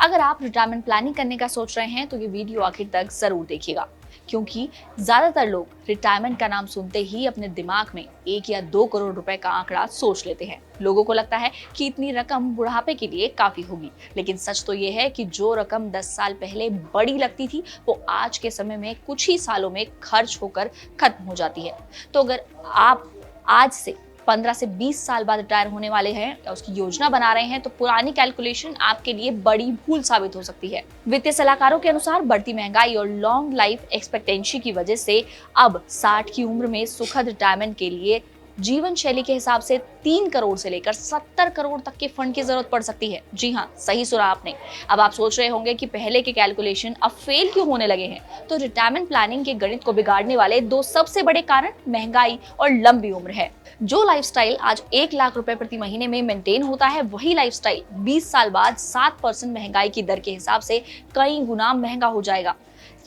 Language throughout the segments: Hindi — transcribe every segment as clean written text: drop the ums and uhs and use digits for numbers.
अगर आप रिटायरमेंट प्लानिंग करने का सोच रहे हैं तो ये वीडियो आखिर तक जरूर देखिएगा, क्योंकि ज्यादातर लोग रिटायरमेंट का नाम सुनते ही अपने दिमाग में 1 या 2 करोड़ रुपए का आंकड़ा सोच लेते हैं। लोगों को लगता है कि इतनी रकम बुढ़ापे के लिए काफी होगी, लेकिन सच तो ये है कि जो रकम 10 साल पहले बड़ी लगती थी वो आज के समय में कुछ ही सालों में खर्च होकर खत्म हो जाती है। तो अगर आप आज से 15 से 20 साल बाद रिटायर होने वाले हैं या उसकी योजना बना रहे हैं तो पुरानी कैलकुलेशन आपके लिए बड़ी भूल साबित हो सकती है। वित्तीय सलाहकारों के अनुसार बढ़ती महंगाई और लॉन्ग लाइफ एक्सपेक्टेंसी की वजह से अब 60 की उम्र में सुखद रिटायरमेंट के लिए जीवन शैली के हिसाब से 3 करोड़ से लेकर 70 करोड़ तक के फंड की जरूरत पड़ सकती है। जी हाँ, सही सुना आपने। अब आप सोच रहे होंगे कि पहले के कैलकुलेशन अब फेल क्यों होने लगे हैं। तो रिटायरमेंट प्लानिंग के गणित को बिगाड़ने वाले 2 सबसे बड़े कारण महंगाई और लंबी उम्र है। जो लाइफस्टाइल आज 1 लाख रुपए प्रति महीने में मेंटेन होता है, वही लाइफस्टाइल 20 साल बाद 7% महंगाई की दर के हिसाब से कई गुना महंगा हो जाएगा।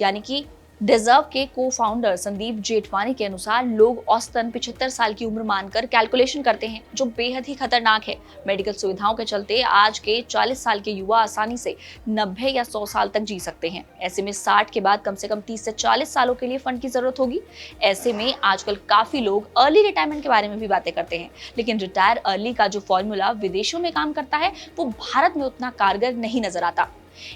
यानी कि डिजर्व के को फाउंडर संदीप जेठवानी के अनुसार लोग औसतन 75 साल की उम्र मानकर कैलकुलेशन करते हैं, जो बेहद ही खतरनाक है। मेडिकल सुविधाओं के चलते आज के 40 साल के युवा आसानी से 90 या 100 साल तक जी सकते हैं। ऐसे में 60 के बाद कम से कम 30 से 40 सालों के लिए फंड की जरूरत होगी। ऐसे में आजकल काफी लोग अर्ली रिटायरमेंट के बारे में भी बातें करते हैं, लेकिन रिटायर अर्ली का जो फॉर्मूला विदेशों में काम करता है वो भारत में उतना कारगर नहीं नजर आता।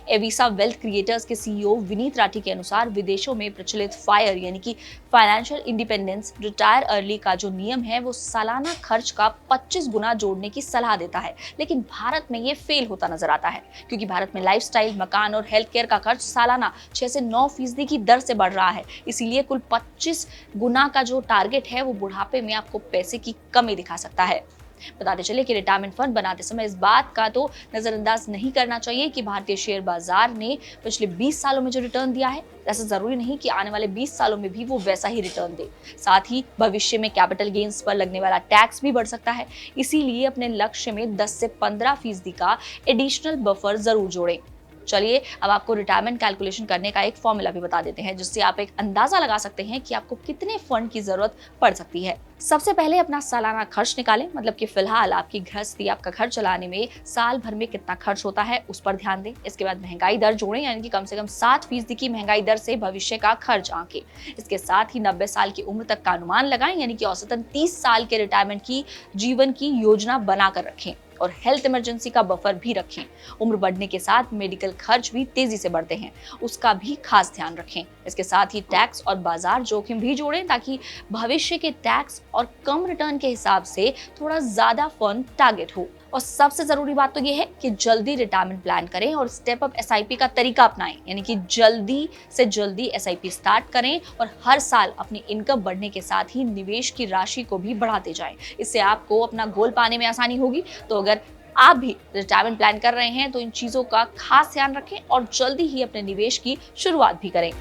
एविसा वेल्थ क्रिएटर्स के सीईओ विनीत राठी के अनुसार विदेशों में प्रचलित फायर यानी कि फाइनेंशियल इंडिपेंडेंस रिटायर अर्ली का जो नियम है वो सालाना खर्च का 25 गुना जोड़ने की सलाह देता है, लेकिन भारत में ये फेल होता नजर आता है, क्योंकि भारत में लाइफस्टाइल, मकान और हेल्थ केयर का खर्च सालाना 6 से 9% की दर से बढ़ रहा है। इसीलिए कुल 25 गुना का जो टारगेट है वो बुढ़ापे में आपको पैसे की कमी दिखा सकता है। बताते चले कि रिटायरमेंट फंड बनाते समय इस बात का तो नजरअंदाज नहीं करना चाहिए कि भारतीय शेयर बाजार ने पिछले 20 सालों में जो रिटर्न दिया है, ऐसा जरूरी नहीं कि आने वाले 20 सालों में भी वो वैसा ही रिटर्न दे। साथ ही भविष्य में कैपिटल गेन्स पर लगने वाला टैक्स भी बढ़ सकता है, इसीलिए अपने लक्ष्य में 10 से 15% का एडिशनल बफर जरूर जोड़ें। चलिए अब आपको रिटायरमेंट कैलकुलेशन करने का एक फॉर्मूला भी बता देते हैं, जिससे आप एक अंदाजा लगा सकते हैं कि आपको कितने फंड की जरूरत पड़ सकती है। सबसे पहले अपना सालाना खर्च निकालें, मतलब कि फिलहाल आपकी गृहस्थी, आपका घर चलाने में साल भर में कितना खर्च होता है उस पर ध्यान दें। इसके बाद महंगाई दर जोड़ें, यानी कि कम से कम 7% की महंगाई दर से भविष्य का खर्च आंकें। इसके साथ ही 90 साल की उम्र तक का अनुमान लगाएं, यानी कि औसतन 30 साल के रिटायरमेंट की जीवन की योजना बनाकर रखें और हेल्थ इमरजेंसी का बफर भी रखें। उम्र बढ़ने के साथ मेडिकल खर्च भी तेजी से बढ़ते हैं, उसका भी खास ध्यान रखें। इसके साथ ही टैक्स और बाजार जोखिम भी जोड़ें, ताकि भविष्य के टैक्स और कम रिटर्न के हिसाब से थोड़ा ज्यादा फंड टारगेट हो। और सबसे जरूरी बात तो ये है कि जल्दी रिटायरमेंट प्लान करें और स्टेप अप एसआईपी का तरीका अपनाएं, यानी कि जल्दी से जल्दी एसआईपी स्टार्ट करें और हर साल अपनी इनकम बढ़ने के साथ ही निवेश की राशि को भी बढ़ाते जाएं। इससे आपको अपना गोल पाने में आसानी होगी। तो अगर आप भी रिटायरमेंट प्लान कर रहे हैं तो इन चीजों का खास ध्यान रखें और जल्दी ही अपने निवेश की शुरुआत भी करें।